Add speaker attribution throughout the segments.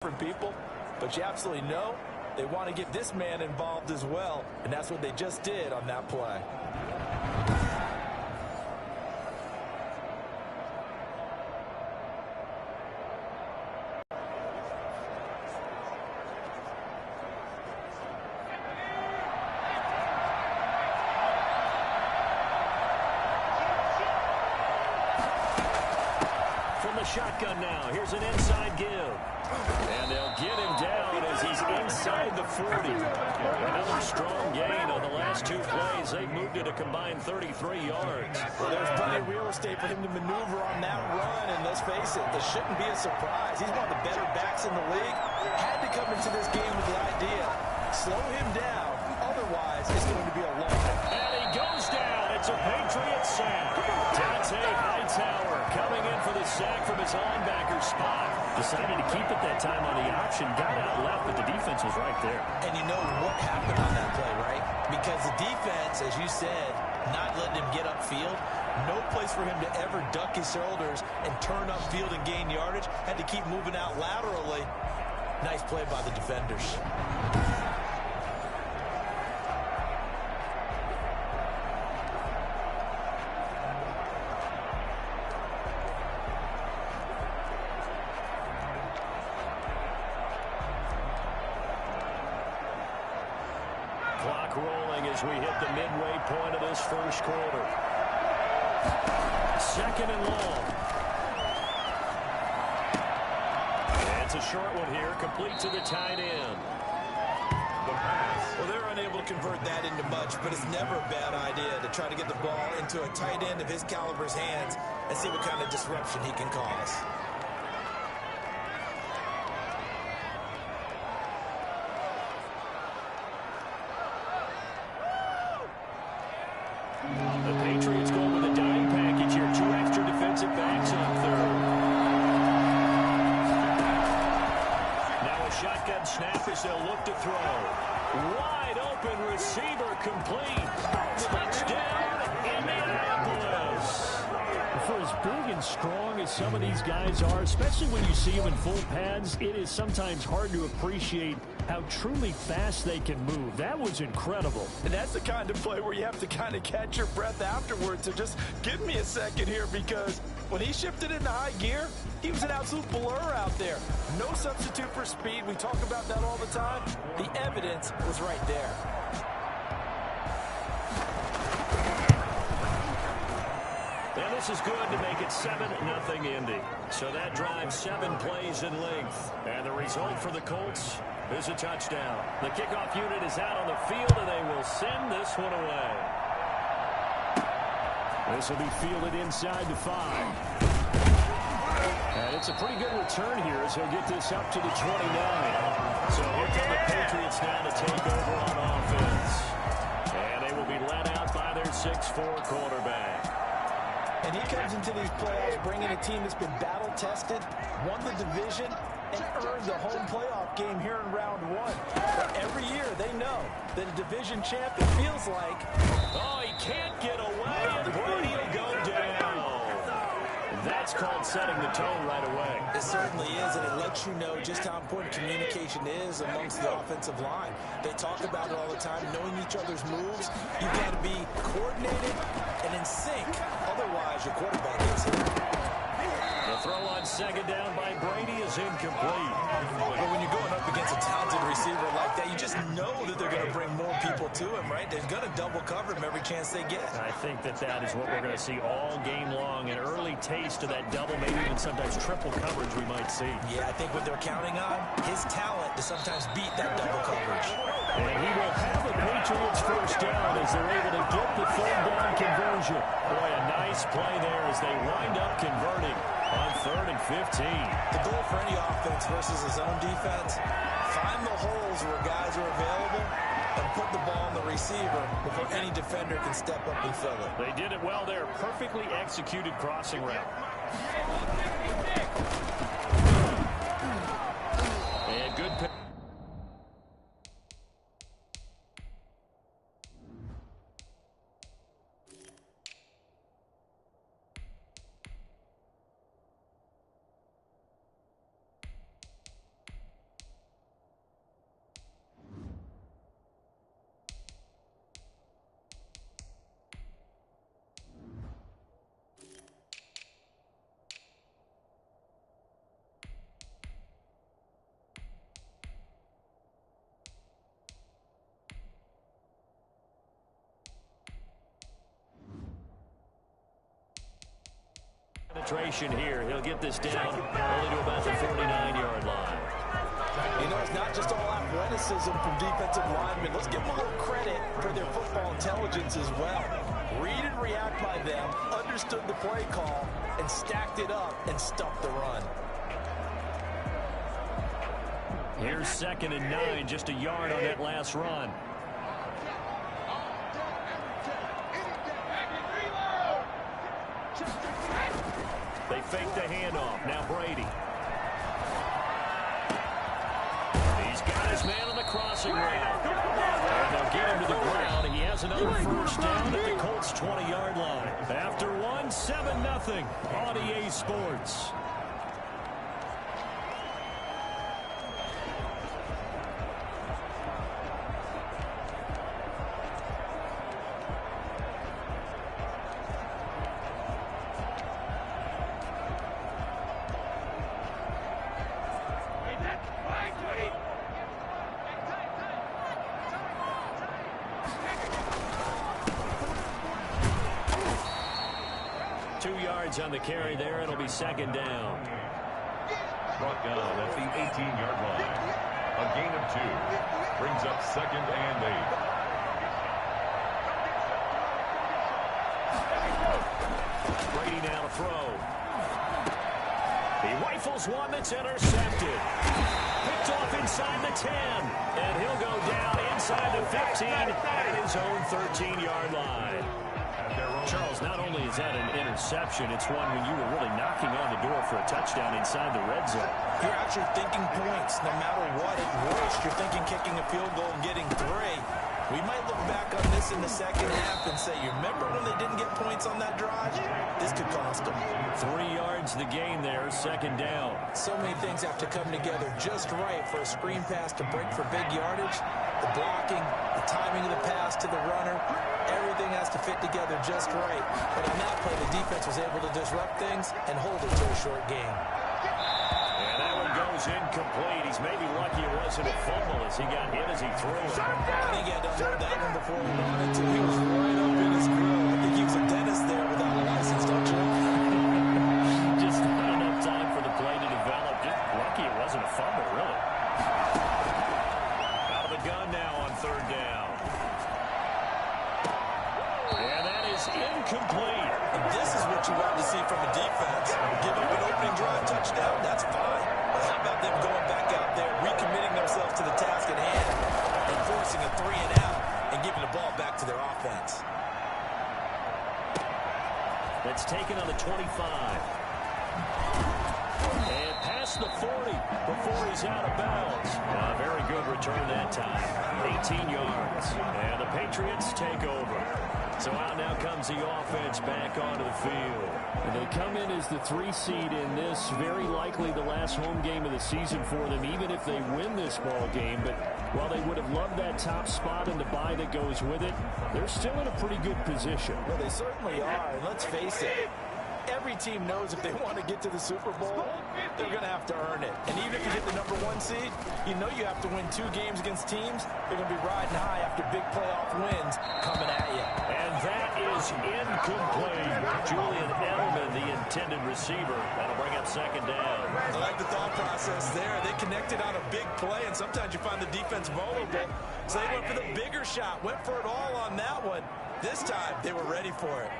Speaker 1: different people, but you absolutely know they want to get this man involved as well, and that's what they just did on that play.
Speaker 2: From the shotgun now, here's an inside give. And they'll get him down as he's inside the 40. Another strong gain on the last two plays. They moved it a combined 33 yards.
Speaker 1: Well, there's plenty of real estate for him to maneuver on that run, and let's face it, this shouldn't be a surprise. He's one of the better backs in the league. Had to come into this game with the idea, slow him down, otherwise it's going to be a long one.
Speaker 2: And he goes down. It's a Patriots sack. Dante Hightower coming in for the sack from his linebacker spot. Decided to keep it that time on the option. Got out left, but the defense was right there.
Speaker 1: And you know what happened on that play, right? Because the defense, as you said, not letting him get upfield. No place for him to ever duck his shoulders and turn upfield and gain yardage. Had to keep moving out laterally. Nice play by the defenders.
Speaker 2: Clock rolling as we hit the midway point of this first quarter. Second and long. And it's a short one here, complete to the tight end.
Speaker 1: Well, they're unable to convert that into much, but it's never a bad idea to try to get the ball into a tight end of his caliber's hands and see what kind of disruption he can cause.
Speaker 2: The Patriots go with a dime package here. Two extra defensive backs on third. Now a shotgun snap as they'll look to throw. Wide open receiver complete. Touchdown, Indianapolis. For as big and strong as some of these guys are, especially when you see them in full pads, it is sometimes hard to appreciate how truly fast they can move. That was incredible.
Speaker 1: And that's the kind of play where you have to kind of catch your breath afterwards. So just give me a second here, because when he shifted into high gear, he was an absolute blur out there. No substitute for speed. We talk about that all the time. The evidence was right there.
Speaker 2: And this is good to make it 7-0 Indy. So that drives 7 plays in length. And the result for the Colts is a touchdown. The kickoff unit is out on the field, and they will send this one away. This will be fielded inside the 5. And it's a pretty good return here as he'll get this up to the 29. So here come the Patriots now to take over on offense. And they will be led out by their 6'4" quarterback.
Speaker 1: And he comes into these playoffs bringing a team that's been battle-tested, won the division, and earned the home playoff game here in round 1. But every year they know that a division champion feels like...
Speaker 2: Oh, he can't get away, and Brady will go down. That's called setting the tone right away.
Speaker 1: It certainly is, and it lets you know just how important communication is amongst the offensive line. They talk about it all the time, knowing each other's moves. You've got to be coordinated and in sync. Otherwise, your quarterback gets hit.
Speaker 2: The throw on second down by Brady is incomplete.
Speaker 1: But when you're going up against a talented receiver like that, you just know that they're going to bring more people to him, right? They're going to double cover him every chance they get.
Speaker 2: I think that is what we're going to see all game long, an early taste of that double, maybe even sometimes triple coverage we might see.
Speaker 1: Yeah, I think what they're counting on, his talent to sometimes beat that double coverage.
Speaker 2: And he will have the Patriots first down as they're able to get the third down conversion. Boy, a nice play there as they wind up converting on 3rd and 15.
Speaker 1: The goal for any offense versus his own defense, find the holes where guys are available and put the ball on the receiver before any defender can step up and fill it.
Speaker 2: They did it well there. Perfectly executed crossing route. And good pick. penetration here. He'll get this down only to about the 49-yard line.
Speaker 1: You know, it's not just all athleticism from defensive linemen. Let's give them a little credit for their football intelligence as well. Read and react by them, understood the play call, and stacked it up and stuffed the run.
Speaker 2: Here's 2nd and 9, just a yard on that last run. They fake the handoff. Now Brady. He's got his man on the crossing route. And they'll get him to the ground. He has another first down at the Colts' 20-yard line. After one, 7-0 on EA Sports. On the carry there, it'll be 2nd down.
Speaker 3: Brought down at the 18-yard line. A gain of 2 brings up 2nd and 8.
Speaker 2: Brady now to throw. He rifles one that's intercepted. Picked off inside the 10. And he'll go down inside the 15 at his own 13-yard line. Charles, not only is that an interception, it's one when you were really knocking on the door for a touchdown inside the red zone.
Speaker 1: You're actually thinking points no matter what. At worst, you're thinking kicking a field goal and getting 3. We might look back on this in the second half and say, you remember when they didn't get points on that drive? This could cost them.
Speaker 2: 3 yards the gain there, 2nd down.
Speaker 1: So many things have to come together just right for a screen pass to break for big yardage. The blocking, the timing of the pass to the runner, everything has to fit together just right. But on that play, the defense was able to disrupt things and hold it to a short game.
Speaker 2: And that one goes incomplete. He's maybe lucky it wasn't a fumble as he got hit as he threw it.
Speaker 1: I think he had to unload that one before he wanted to. He was right up in his grill. I think he was a dentist there without a license, don't you?
Speaker 2: Just not enough time for the play to develop. Just lucky it wasn't a fumble, really. Out of the gun now on 3rd down. And that is incomplete.
Speaker 1: And this is what you want to see from a defense. Give up an opening drive touchdown, that's fine. But how about them going back out there, recommitting themselves to the task at hand, and forcing a 3 and out, and giving the ball back to their offense.
Speaker 2: That's taken on the 25. And past the 40 before he's out of bounds. Very good return that time. 18 yards. And the Patriots take over. So out now comes the offense back onto the field.
Speaker 4: And they come in as the 3 seed in this, very likely the last home game of the season for them, even if they win this ball game. But while they would have loved that top spot and the bye that goes with it, they're still in a pretty good position.
Speaker 1: Well, they certainly are. And let's face it, every team knows if they want to get to the Super Bowl, they're going to have to earn it. And even if you get the #1 seed, you know you have to win 2 games against teams. They're going to be riding high after big playoff wins coming at you.
Speaker 2: And that is incomplete. Julian Edelman, the intended receiver. That'll bring up 2nd down.
Speaker 1: I like the thought process there. They connected on a big play, and sometimes you find the defense vulnerable. So they went for the bigger shot, went for it all on that one. This time, they were ready for it.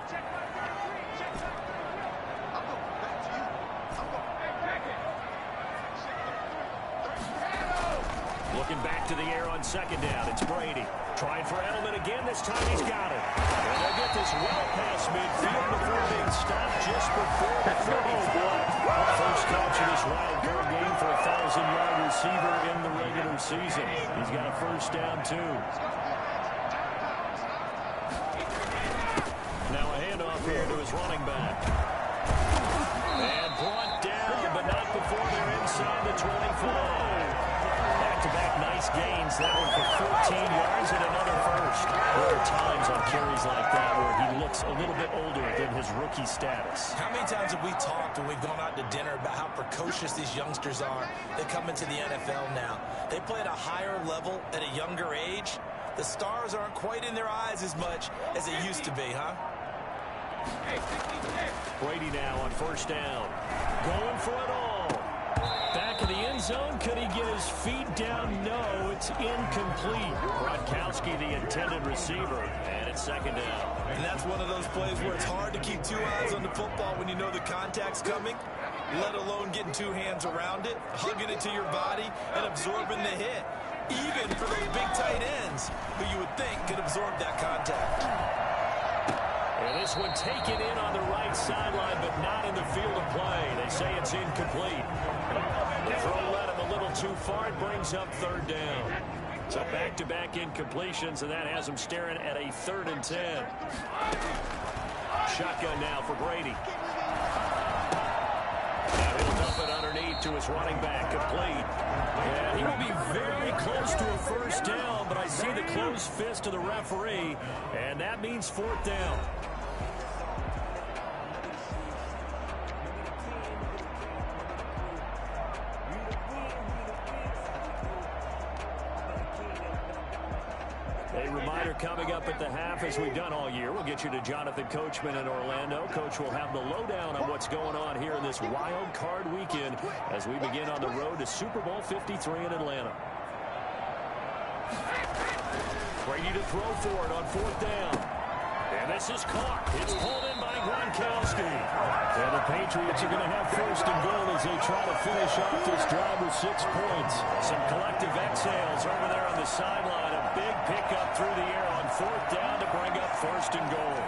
Speaker 2: Looking back to the air on 2nd down. It's Brady. Trying for Edelman again. This time he's got it. And they'll get this well past midfield before being stopped just before the 34. First catch of this wild card game for a 1,000-yard receiver in the regular season. He's got a first down, too. Now a handoff here to his running back. And brought down, but not before they're inside the 25. Back-to-back nice gains. That one for 14 yards and another first. There are times on carries like that where he looks a little bit older than his rookie status.
Speaker 1: How many times have we talked when we've gone out to dinner about how precocious these youngsters are? They come into the NFL now. They play at a higher level at a younger age. The stars aren't quite in their eyes as much as they used to be, huh?
Speaker 4: Brady now on first down. Going for it all. Back of the end zone. Could he get his feet down? No, it's incomplete. Gronkowski, the intended receiver, and it's second down.
Speaker 1: And that's one of those plays where it's hard to keep two eyes on the football when you know the contact's coming, let alone getting two hands around it, hugging it to your body, and absorbing the hit. Even for those big tight ends who you would think could absorb that contact.
Speaker 4: And this one taken in on the right sideline, but not in the field of play. They say it's incomplete. The throw led him a little too far. It brings up third down. So back-to-back incompletions, and that has him staring at a 3rd and 10. Shotgun now for Brady. Now he'll dump it underneath to his running back, complete. And he will be very close to a first down, but I see the closed fist of the referee, and that means 4th down. A reminder coming up at the half, as we've done all year. We'll get you to Jonathan Coachman in Orlando. Coach will have the lowdown on what's going on here in this wild card weekend as we begin on the road to Super Bowl 53 in Atlanta. Brady to throw for it on 4th down. And this is caught. It's pulled in by Gronkowski. And the Patriots are going to have 1st and goal as they try to finish off this drive with 6 points. Some collective exhales over there on the sideline. A big pickup through the air on 4th down to bring up 1st and goal.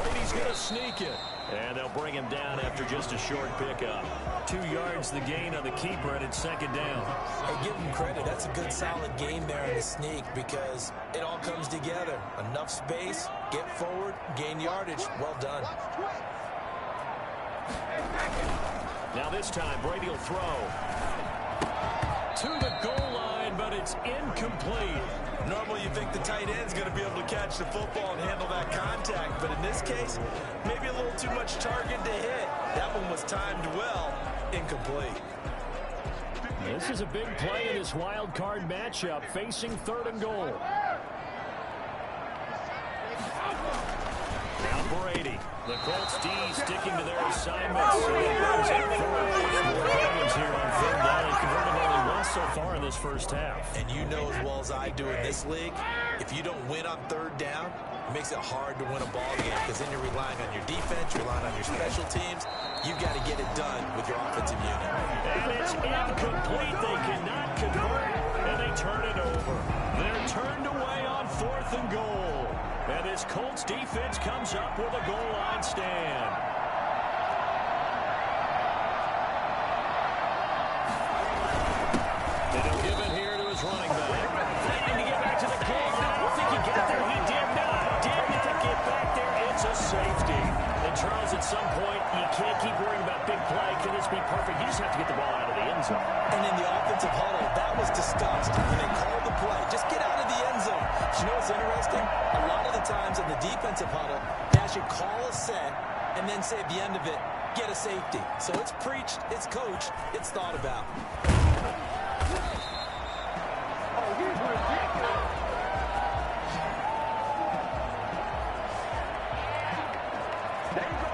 Speaker 4: Brady's going to sneak it. And they'll bring him down after just a short pickup. 2 yards the gain on the keeper, and it's 2nd down.
Speaker 1: Hey, give him credit. That's a good, solid game there in the sneak because it all comes together. Enough space, get forward, gain yardage. Well done.
Speaker 4: Now this time, Brady will throw. To the goal line, but it's incomplete.
Speaker 1: Normally you think the tight end's going to be able to catch the football and handle that contact, but in this case, maybe a little too much target to hit. That one was timed well, incomplete.
Speaker 4: This is a big play in this wild card matchup, facing 3rd and goal. Now Brady. The Colts D sticking to their assignments. So it brings up 4 here on 3rd down. They converted only once so far in this first half.
Speaker 1: And you know as well as I do in this league, if you don't win on 3rd down, it makes it hard to win a ball game because then you're relying on your defense, you're relying on your special teams. You've got to get it done with your offensive unit.
Speaker 4: And it's incomplete. They cannot convert, and they turn it over. They're turned away on 4th and goal. And this Colts defense comes up with a goal line stand. And he'll give it here to his running back. Fighting to get back to the goal line. I don't think he got there. He did not. Did not get back there. It's a safety. And Charles, at some point, you can't keep worrying about big play. Can this be perfect? You just have to get the ball out of the end zone.
Speaker 1: And in the offensive huddle, that was discussed when they called the play. Just get out of the end zone. But you know what's interesting? A lot of the times in the defensive huddle, they actually call a set and then say at the end of it, get a safety. So it's preached, it's coached, it's thought about.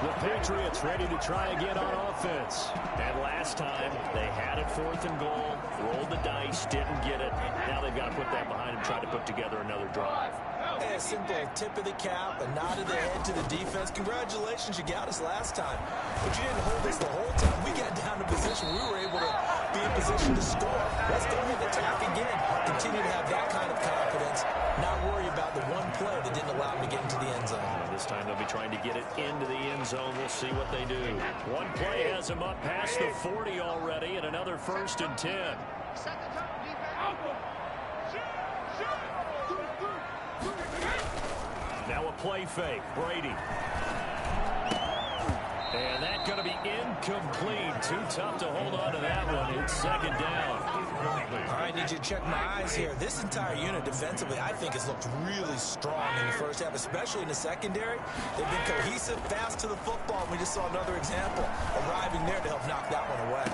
Speaker 4: The Patriots ready to try again on offense. And last time, they had it 4th and goal, rolled the dice, didn't get it. Now they've got to put that behind them, try to put together another drive.
Speaker 1: Hey, a simple tip of the cap, a nod of the head to the defense. Congratulations, you got us last time. But you didn't hold us the whole time. We got down to position. We were able to be in position to score. Let's go with the attack again. Continue to have that kind of confidence. Not worry about the one play that didn't allow them to get into the end zone.
Speaker 4: This time they'll be trying to get it into the end zone. We'll see what they do. One play has them up past the 40 already, and another 1st and 10. Now a play fake. Brady. And that's going to be incomplete. Too tough to hold on to that one. It's second down.
Speaker 1: All right, need you to check my eyes here. This entire unit defensively, I think, has looked really strong in the first half, especially in the secondary. They've been cohesive, fast to the football. We just saw another example arriving there to help knock that one away.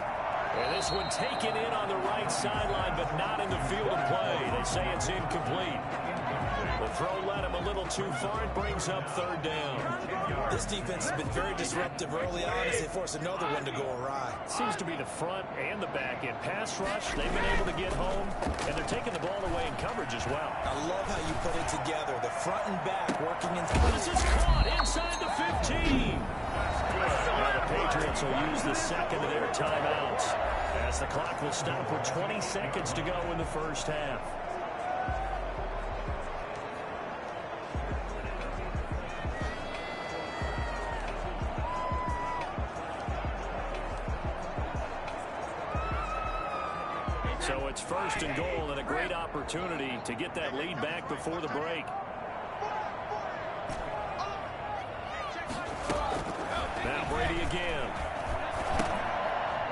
Speaker 4: And this one taken in on the right sideline, but not in the field of play. They say it's incomplete. The throw led him a little too far. It brings up third down.
Speaker 1: This defense has been very disruptive early on as they force another one to go awry.
Speaker 4: Seems to be the front and the back end. Pass rush, they've been able to get home, and they're taking the ball away in coverage as well.
Speaker 1: I love how you put it together. The front and back working in.
Speaker 4: This is caught inside the 15. Now the Patriots will use the second of their timeouts as the clock will stop with 20 seconds to go in the first half. So it's first and goal and a great opportunity to get that lead back before the break. Now Brady again.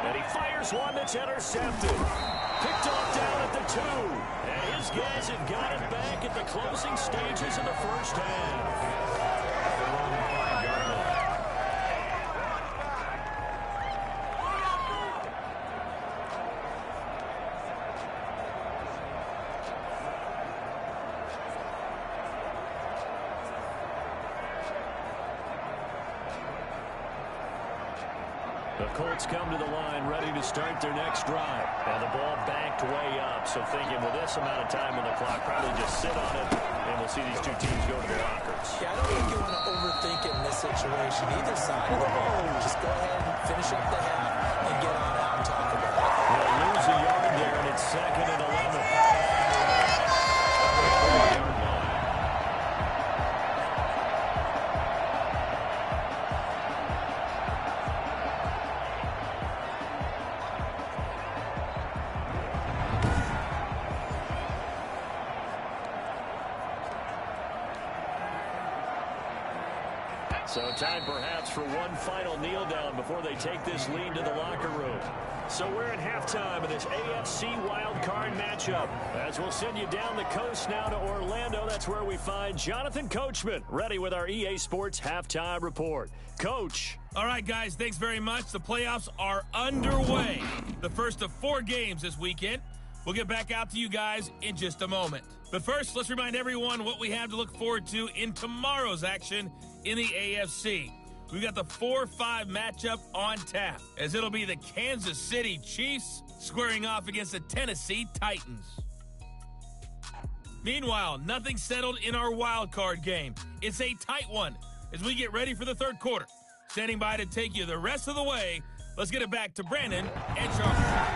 Speaker 4: And he fires one that's intercepted. Picked off down at the 2. And his guys have got it back at the closing stages of the first half. The Colts come to the line ready to start their next drive. And the ball backed way up. So thinking with this amount of time on the clock, probably just sit on it. And we'll see these two teams go to the lockers.
Speaker 1: Yeah, I don't think you want to overthink it in this situation. Either side of the ball. Just go ahead and finish up the half and get on out and talk about it.
Speaker 4: They'll lose a yard there, and it's second and 11. So time perhaps for one final kneel down before they take this lead to the locker room. So we're at halftime of this AFC wildcard matchup. As we'll send you down the coast now to Orlando, that's where we find Jonathan Coachman, ready with our EA Sports halftime report. Coach.
Speaker 5: All right, guys, thanks very much. The playoffs are underway. The first of 4 games this weekend. We'll get back out to you guys in just a moment. But first, let's remind everyone what we have to look forward to in tomorrow's action in the AFC. We've got the 4-5 matchup on tap, as it'll be the Kansas City Chiefs squaring off against the Tennessee Titans. Meanwhile, nothing settled in our wild card game. It's a tight one as we get ready for the third quarter. Standing by to take you the rest of the way, let's get it back to Brandon and Charles.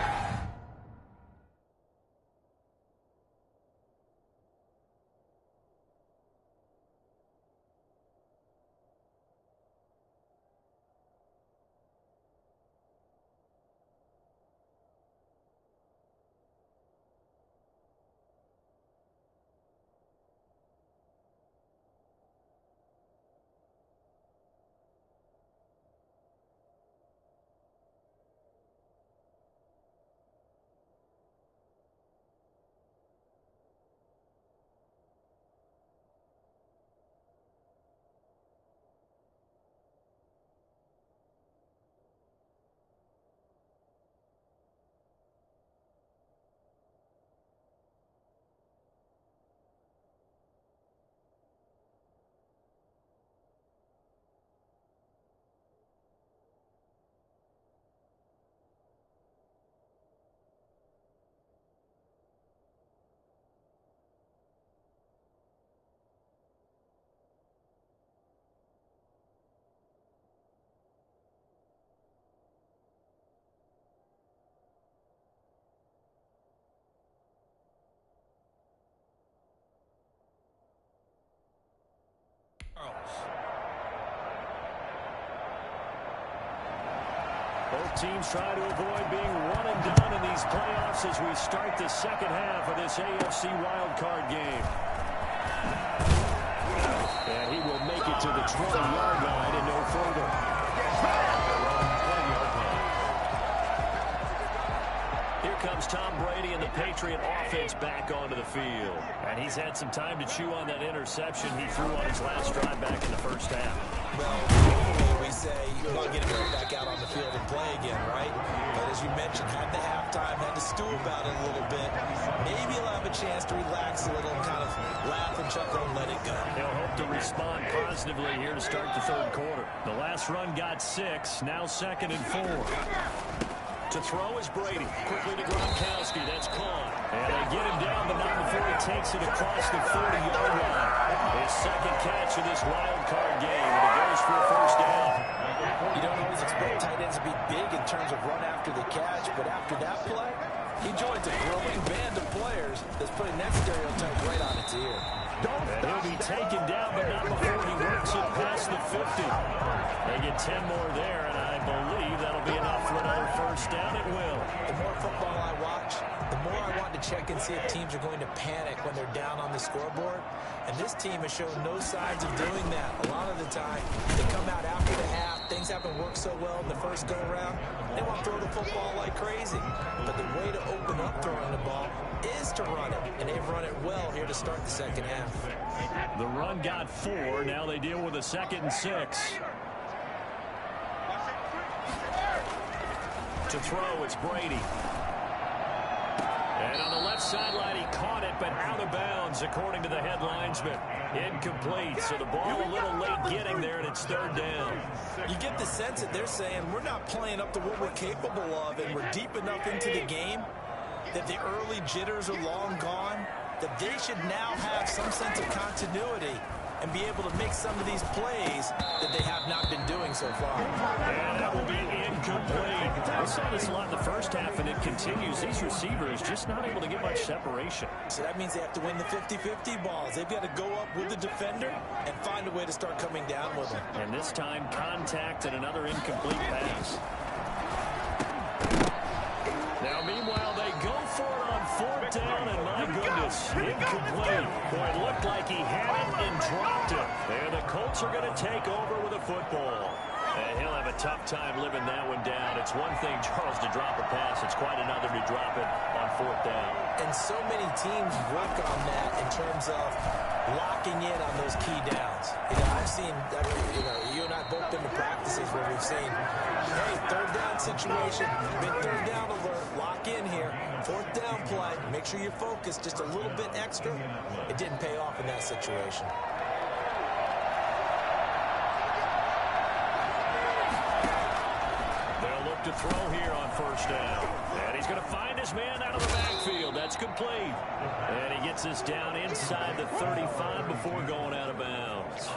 Speaker 5: Both teams try to avoid being one and done in these playoffs as we start the second half of this AFC wildcard game. And he will make it to the 20-yard line and no further.
Speaker 2: comes Tom Brady and the Patriot offense back onto the field.
Speaker 4: And he's had some time to chew on that interception he threw on his last drive back in the first half.
Speaker 1: Well, normally we say you want to get him right back out on the field and play again, right? But as you mentioned, had the halftime, had to stew about it a little bit. Maybe he'll have a chance to relax a little and kind of laugh and chuckle and let it go.
Speaker 4: He'll hope to respond positively here to start the third quarter. The last run got 6, now 2nd and 4.
Speaker 2: To throw is Brady. Quickly to Gronkowski. That's caught.
Speaker 4: And they get him down, but not before he takes it across the 40-yard line. His second catch of this wild card game, and it goes for a first down.
Speaker 1: You don't always expect tight ends to be big in terms of run after the catch, but after that play, he joins a growing band of players that's putting that stereotype right on its ear.
Speaker 4: And he'll be taken down, but not before he works it past the 50. They get 10 more there, and I believe that'll be enough for another first down. It will.
Speaker 1: The more football I watch, the more I want to check and see if teams are going to panic when they're down on the scoreboard. And this team has shown no signs of doing that. A lot of the time, they come out after the half. Things haven't worked so well in the first go-around. They want to throw the football like crazy. But the way to open up throwing the ball is to run it. And they've run it well here to start the second half.
Speaker 4: The run got 4. Now they deal with a 2nd and 6. To throw, it's Brady. And on the left sideline, he caught it, but out of bounds, according to the head linesman. Incomplete, so the ball a little late getting there, and it's 3rd down.
Speaker 1: You get the sense that they're saying we're not playing up to what we're capable of, and we're deep enough into the game that the early jitters are long gone, that they should now have some sense of continuity and be able to make some of these plays that they have not been doing so far.
Speaker 4: And that will be incomplete. I saw this a lot in the first half, and it continues. These receivers just not able to get much separation.
Speaker 1: So that means they have to win the 50-50 balls. They've got to go up with the defender and find a way to start coming down with them.
Speaker 4: And this time, contact and another incomplete pass. Now, meanwhile, they go for it on 4th down, and my goodness, incomplete. Boy, it looked like he had it and dropped it. And the Colts are going to take over with a football. And he'll have a tough time living that one down. It's one thing, Charles, to drop a pass. It's quite another to drop it on 4th down.
Speaker 1: And so many teams work on that in terms of locking in on those key downs. I've seen, you and I both been to practices where we've seen, hey, 3rd down situation, big 3rd down alert, lock in here, 4th down play, make sure you're focused just a little bit extra. It didn't pay off in that situation.
Speaker 4: They'll look to throw here on 1st down. And he's going to find his man out of the backfield. That's complete. And he gets us down inside the 35 before going out of bounds.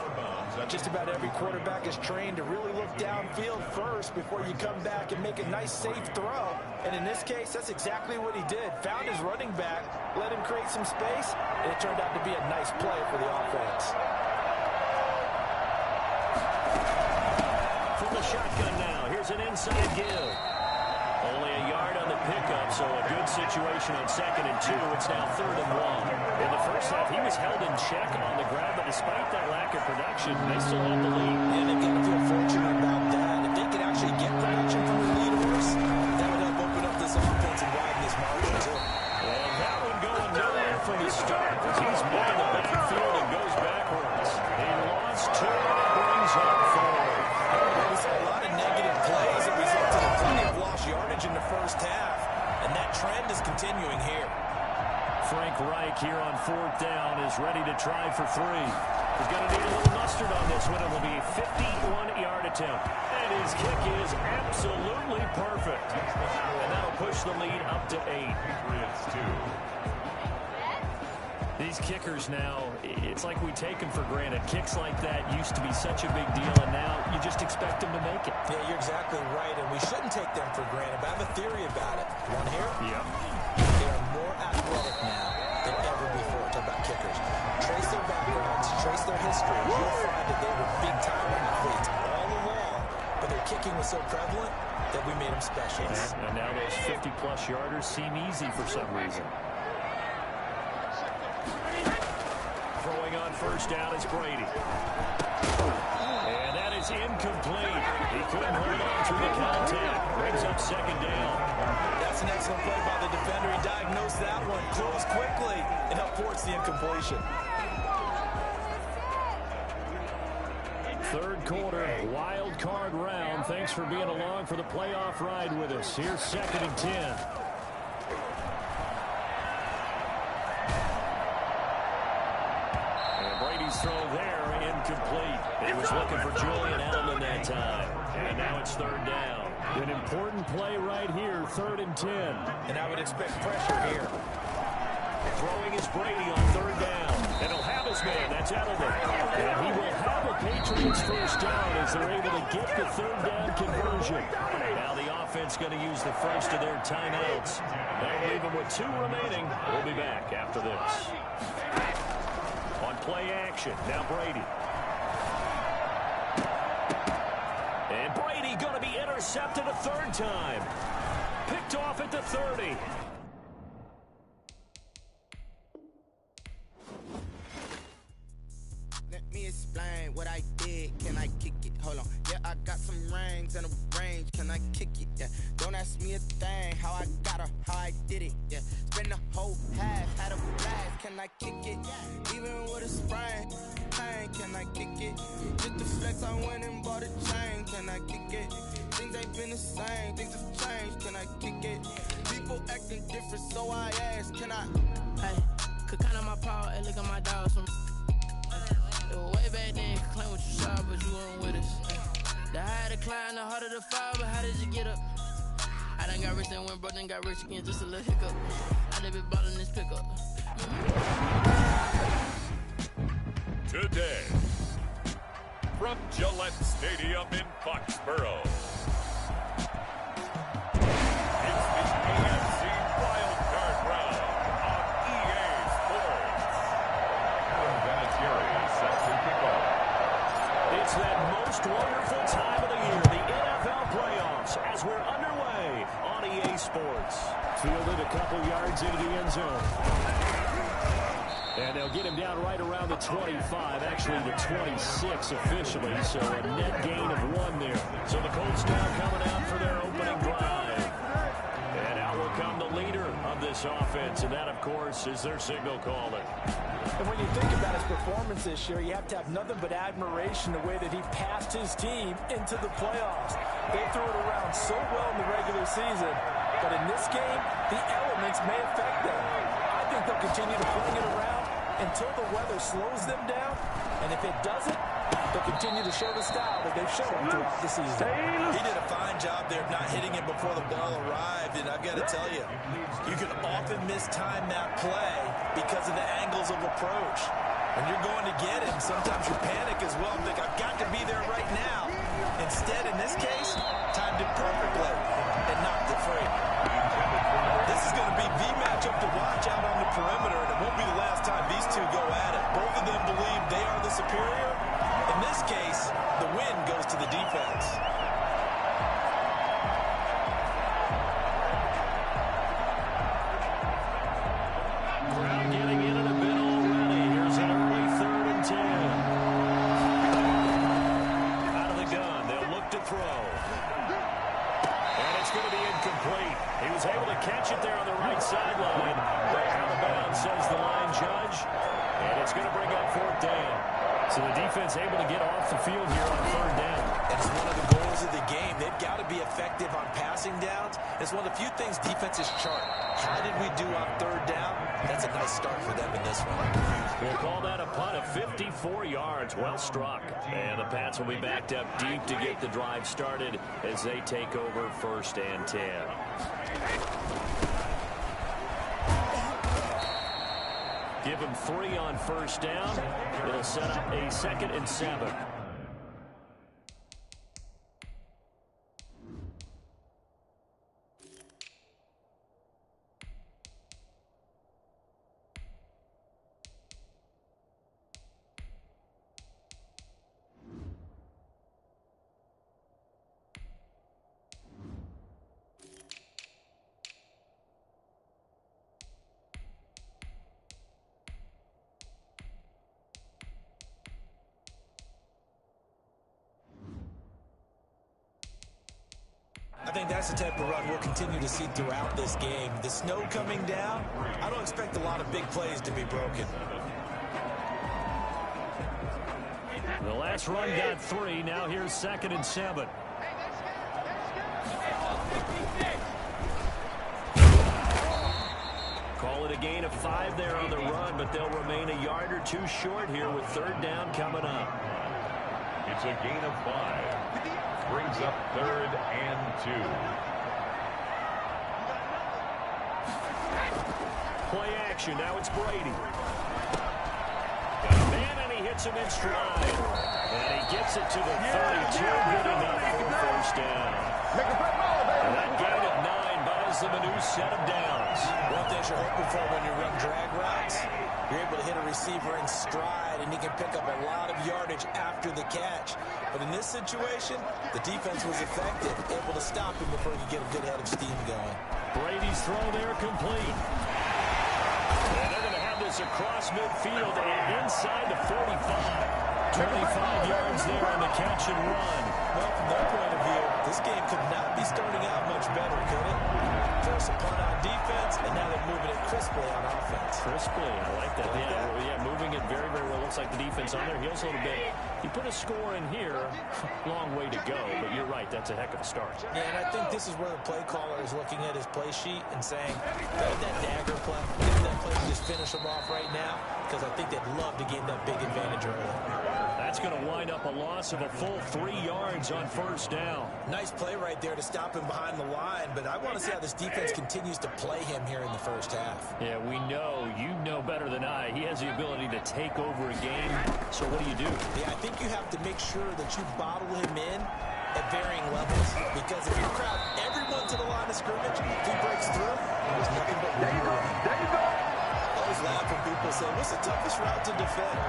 Speaker 1: Just about every quarterback is trained to really look downfield first before you come back and make a nice, safe throw. And in this case, that's exactly what he did. Found his running back, let him create some space, and it turned out to be a nice play for the offense.
Speaker 4: From the shotgun now, here's an inside give. Only a yard on the pickup, so a good situation on 2nd and 2. It's now 3rd and 1. In the first half, he was held in check on the ground, but despite that lack of production, they still have the lead.
Speaker 1: And they've got to feel fortunate about that. If they could actually get production from the leaders, that would help open up this offense and widen this margin, too.
Speaker 4: And that one going nowhere from the start as he's met in the backfield and goes backwards. He lost 2 and brings up 4.
Speaker 1: We saw a lot of negative plays that resulted in plenty of lost yardage in the first half, and that trend is continuing here.
Speaker 4: Frank Reich here on 4th down is ready to try for 3. He's going to need a little mustard on this one. It will be a 51-yard attempt. And his kick is absolutely perfect. And that'll push the lead up to 8. These kickers now, it's like we take them for granted. Kicks like that used to be such a big deal, and now you just expect them to make it.
Speaker 1: Yeah, you're exactly right, and we shouldn't take them for granted, but I have a theory about it. Want to hear it?
Speaker 4: Yep.
Speaker 1: They are more athletic now than ever before. Talk about kickers. Trace their backgrounds, trace their history. You'll find that they were big-time athletes all along, but their kicking was so prevalent that we made them specialists.
Speaker 4: And now those 50-plus yarders seem easy for some reason. Throwing on 1st down is Brady. And that is in
Speaker 2: incomplete. He couldn't hold on through the contact. Brings up second down.
Speaker 1: That's an excellent play by the defender. He diagnosed that one, closed quickly, and helped force the incompletion.
Speaker 4: Third quarter, wild card round. Thanks for being along for the playoff ride with us. Here's 2nd and 10. Brady's throw there, incomplete. He was looking for Julian Edelman that time. And now it's 3rd down. An important play right here, 3rd and 10.
Speaker 1: And I would expect pressure here.
Speaker 2: Throwing is Brady on 3rd down. And he'll have his man. That's Edelman.
Speaker 4: And he will have a Patriots first down as they're able to get the 3rd down conversion.
Speaker 2: Now the offense going to use the first of their timeouts. They'll leave them with 2 remaining. We'll be back after this. On play action, now Brady. And Brady going to be intercepted a 3rd time. Picked off at the 30.
Speaker 6: Let me explain what I did. Can I kick it? Hold on. Yeah, I got some rings and a range. Can I kick it? Yeah. Don't ask me a thing. How I got her, how I did it. Yeah. Spend the whole half, had a blast. Can I kick it? Even with a sprain. Pain, can I kick it? Just the flex, I went and bought a chain. Can I kick it? Things ain't been the same. Things have changed. Can I kick it? People acting different, so I ask. Can I?
Speaker 7: Hey, could count on my power and look at my dogs from. Way back then, could claim what you saw, but you weren't with us. The higher the climb, the harder the fall, but how did you get up? I done got rich and went broke, then got rich again, just a little hiccup. I done been ballin' this pickup.
Speaker 3: Today, from Gillette Stadium in Foxborough, it's the AFC Wild Card Round on EA Sports. Adam Vinatieri set to kick off.
Speaker 2: It's that most wonderful time of the year, the NFL playoffs, as we're underway on EA Sports.
Speaker 4: Fielded a couple yards into the end zone. And they'll get him down right around the 25, actually the 26 officially, so a net gain of 1 there.
Speaker 2: So the Colts now coming out for their opening drive. And out will come the leader of this offense, and that, of course, is their signal caller.
Speaker 8: And when you think about his performance this year, you have to have nothing but admiration the way that he passed his team into the playoffs. They threw it around so well in the regular season, but in this game, the elements may affect them. I think they'll continue to fling it around until the weather slows them down, and if it doesn't, they'll continue to show the style that they've shown throughout the season.
Speaker 1: He did a fine job there of not hitting it before the ball arrived, and I've got to tell you, you can often mistime that play because of the angles of approach. When you're going to get him, sometimes you panic as well and think, I've got to be there right now. Instead, in this case, timed it perfectly and knocked it free. This is going to be the matchup to watch out on the perimeter, and it won't be the last time these two go at it. Both of them believe they are the superior. In this case, the win goes to the defense.
Speaker 2: Crowd getting in it a bit already. Here's an early 3rd and 10. Out of the gun, they'll look to throw. And it's going to be incomplete. He was able to catch it there on the right sideline. But out of bounds, says the line judge. And it's going to bring up 4th down.
Speaker 4: So the defense able to get off the field here on 3rd down.
Speaker 1: It's one of the goals of the game. They've got to be effective on passing downs. It's one of the few things defenses chart. How did we do on 3rd down? That's a nice start for them in this one.
Speaker 2: We'll call that a punt of 54 yards. Well struck. And the Pats will be backed up deep to get the drive started as they take over 1st and 10. Give him 3 on 1st down. It'll set up a 2nd and 7.
Speaker 1: think that's the type of run we'll continue to see throughout this game. The snow coming down, I don't expect a lot of big plays to be broken.
Speaker 4: The last run got 3. Now here's 2nd and 7. Call it a gain of 5 there on the run, but they'll remain a yard or 2 short here with 3rd down coming up.
Speaker 3: It's a gain of 5. Brings up 3rd and 2.
Speaker 4: Play action. Now it's Brady. Got a man, and he hits him in stride. And he gets it to the 32. Good enough for a 1st down. And that gain of 9 buys them a new set of downs.
Speaker 1: One thing you're hoping for when you run drag routes, you're able to hit a receiver in stride, and he can pick up a lot of yardage after the catch. But in this situation, the defense was effective, able to stop him before he could get a good head of steam going.
Speaker 4: Brady's throw there complete. And they're going to have this across midfield and inside the 45. 25 yards there on the catch and run.
Speaker 1: Well, from their point of view, this game could not be starting out much better, could it? First a punt on defense, and now they're moving it crisply on offense.
Speaker 4: Crisply, I like that. Yeah, moving it very, very well. Looks like the defense on their heels a little bit. He put a score in here. Long way to go, but you're right. That's a heck of a start.
Speaker 1: Yeah, and I think this is where the play caller is looking at his play sheet and saying, get that dagger play. Get that play and just finish them off right now, because I think they'd love to gain that big advantage early.
Speaker 4: That's going to wind up a loss of a full 3 yards on 1st down.
Speaker 1: Nice play right there to stop him behind the line, but I want to see how this defense continues to play him here in the 1st half.
Speaker 4: Yeah, we know. You know better than I. He has the ability to take over a game. So what do you do?
Speaker 1: Yeah, I think you have to make sure that you bottle him in at varying levels, because if you crowd everyone to the line of scrimmage, if he breaks through, there's nothing but room. There you go. I always laugh when people say, what's the toughest route to defend?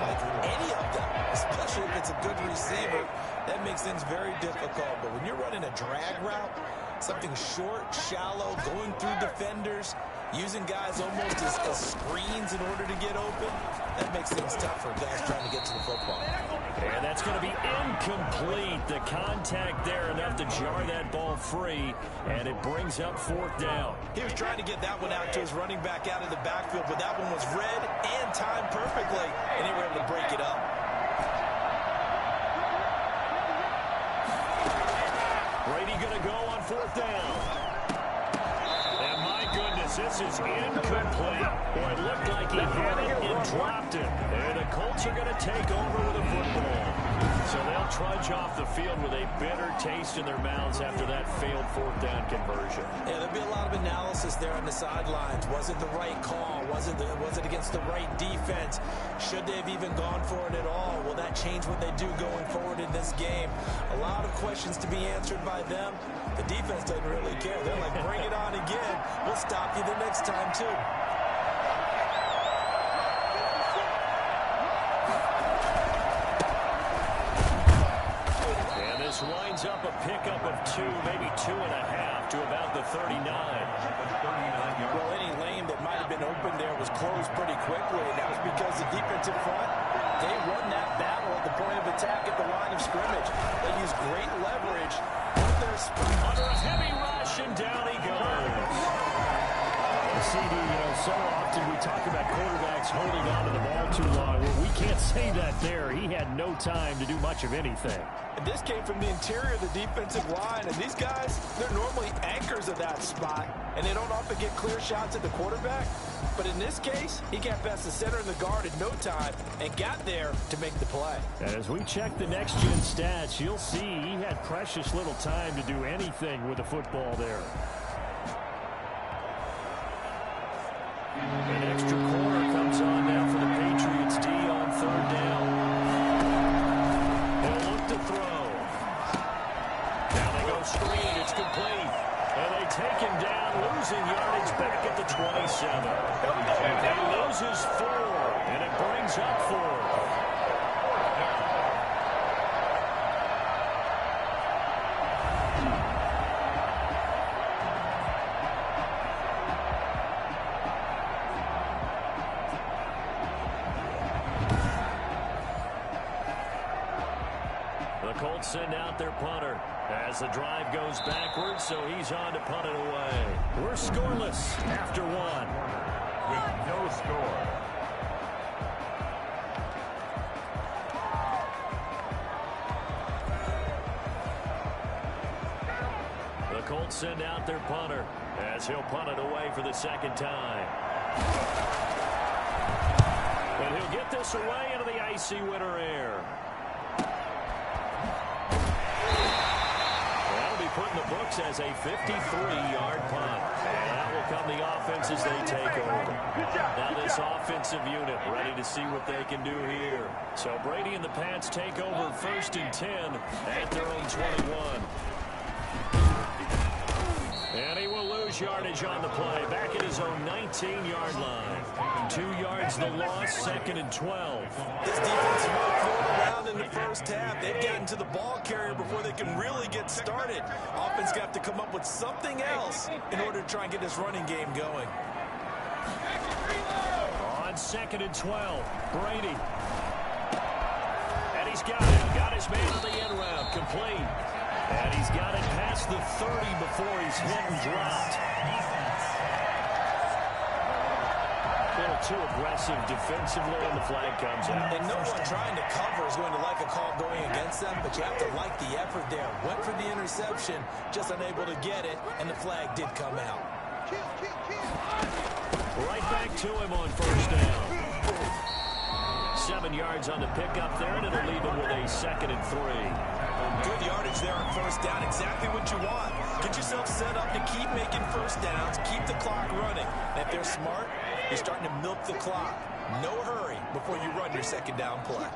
Speaker 1: Like any of them, especially if it's a good receiver, that makes things very difficult. But when you're running a drag route, something short, shallow, going through defenders, using guys almost as screens in order to get open, that makes things tough for guys trying to get to the football.
Speaker 4: And that's going to be incomplete. The contact there enough to jar that ball free, and it brings up 4th down.
Speaker 1: He was trying to get that one out to his running back out of the backfield, but that one was read and timed perfectly, and he was able to break it up.
Speaker 4: Brady going to go on 4th down. And my goodness, this is incomplete. Boy, it looked like he had it and dropped it. And the Colts are going to take over with a football. So they'll trudge off the field with a bitter taste in their mouths after that failed 4th down conversion.
Speaker 1: Yeah, there'll be a lot of analysis there on the sidelines. Was it the right call? Was it against the right defense? Should they have even gone for it at all? Will that change what they do going forward in this game? A lot of questions to be answered by them. The defense doesn't really care. They're like, bring it on again. We'll stop you the next time, too.
Speaker 4: Winds up a pickup of 2, maybe 2.5 to about the 39.
Speaker 1: Well, any lane that might have been open there was closed pretty quickly, and that was because the defensive front, they won that battle at the point of attack at the line of scrimmage. They used great leverage on their
Speaker 4: under a heavy rush, and down he goes. CD, so often we talk about quarterbacks holding on to the ball too long. Well, we can't say that there. He had no time to do much of anything.
Speaker 8: And this came from the interior of the defensive line. And these guys, they're normally anchors of that spot. And they don't often get clear shots at the quarterback. But in this case, he got past the center and the guard in no time and got there to make the play.
Speaker 4: As we check the next-gen stats, you'll see he had precious little time to do anything with the football there. An extra corner comes on now for the Patriots D on 3rd down. They'll look to throw. Now they go screen. It's complete. And they take him down, losing yardage back at the 27. He loses 4, and it brings up 4. Colts send out their punter as the drive goes backwards, so he's on to punt it away. We're scoreless after one.
Speaker 3: With no score.
Speaker 4: The Colts send out their punter as he'll punt it away for the second time. And he'll get this away into the icy winter air. That'll be put in the books as a 53-yard punt. And that will come the offense as they take over. Now this offensive unit ready to see what they can do here. So Brady and the Pats take over 1st and 10 at their own 21. And he will lose yardage on the play. Back at his own 19-yard line. 2 yards the loss, 2nd and 12.
Speaker 1: This defense is really throwing around in the first half. They've gotten to the ball carrier before they can really get started. Offense got to come up with something else in order to try and get this running game going.
Speaker 4: On 2nd and 12, Brady. And he's got it. Got his man on the end route. Complete. And he's got it past the 30 before he's hit and dropped. A little too aggressive defensively, and the flag comes out.
Speaker 1: And no one trying to cover is going to like a call going against them, but you have to like the effort there. Went for the interception, just unable to get it, and the flag did come out.
Speaker 4: Right back to him on 1st down. 7 yards on the pickup there, and it'll leave him with a 2nd and 3.
Speaker 1: Good yardage there on 1st down. Exactly what you want. Get yourself set up to keep making 1st downs, keep the clock running. And if they're smart, you're starting to milk the clock. No hurry before you run your 2nd down play.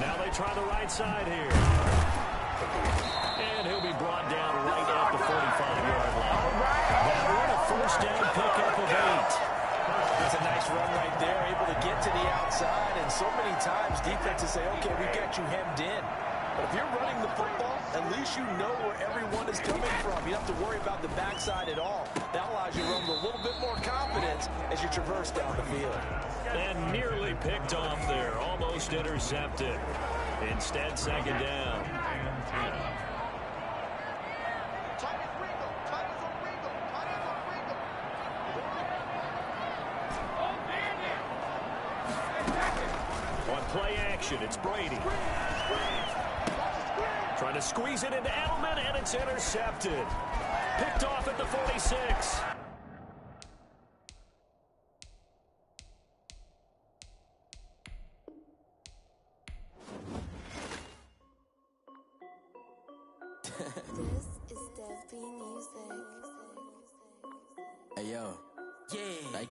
Speaker 4: Now they try the right side here. And he'll be brought down right at the 45-yard line. Now what a 1st down pickup of 8.
Speaker 1: That's a nice run right there, able to get to the outside. And so many times defenses say, okay, we got you hemmed in. But if you're running the football, at least you know where everyone is coming from. You don't have to worry about the backside at all. That allows you to run with a little bit more confidence as you traverse down the field.
Speaker 4: And nearly picked off there, almost intercepted. Instead, 2nd down. On play action, it's Brady. Trying to squeeze it into Edelman, and it's intercepted. Picked off at the 46.
Speaker 9: This is Dev B Music.
Speaker 6: Hey, yo. Yeah. Like